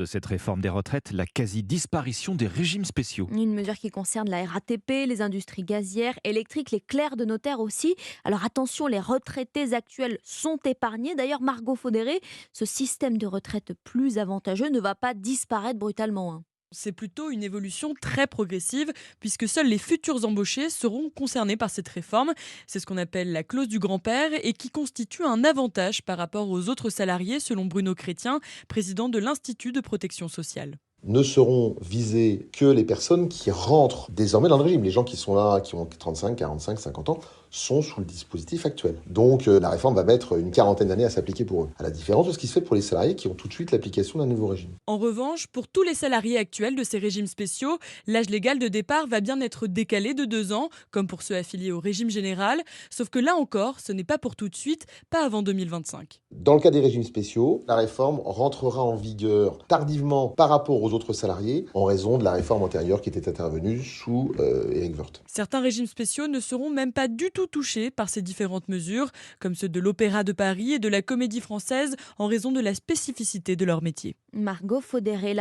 De cette réforme des retraites, la quasi-disparition des régimes spéciaux. Une mesure qui concerne la RATP, les industries gazières, électriques, les clercs de notaire aussi. Alors attention, les retraités actuels sont épargnés. D'ailleurs, Margot Faudéré, ce système de retraite plus avantageux ne va pas disparaître brutalement, hein. C'est plutôt une évolution très progressive, puisque seuls les futurs embauchés seront concernés par cette réforme. C'est ce qu'on appelle la clause du grand-père et qui constitue un avantage par rapport aux autres salariés, selon Bruno Chrétien, président de l'Institut de protection sociale. Ne seront visées que les personnes qui rentrent désormais dans le régime. Les gens qui sont là, qui ont 35, 45, 50 ans, sont sous le dispositif actuel. Donc la réforme va mettre une quarantaine d'années à s'appliquer pour eux, à la différence de ce qui se fait pour les salariés qui ont tout de suite l'application d'un nouveau régime. En revanche, pour tous les salariés actuels de ces régimes spéciaux, l'âge légal de départ va bien être décalé de 2 ans, comme pour ceux affiliés au régime général, sauf que là encore, ce n'est pas pour tout de suite, pas avant 2025. Dans le cas des régimes spéciaux, la réforme rentrera en vigueur tardivement par rapport aux autres salariés, en raison de la réforme antérieure qui était intervenue sous Éric Woerth. Certains régimes spéciaux ne seront même pas du tout touchés par ces différentes mesures, comme ceux de l'Opéra de Paris et de la Comédie Française, en raison de la spécificité de leur métier. Margot Faudéré,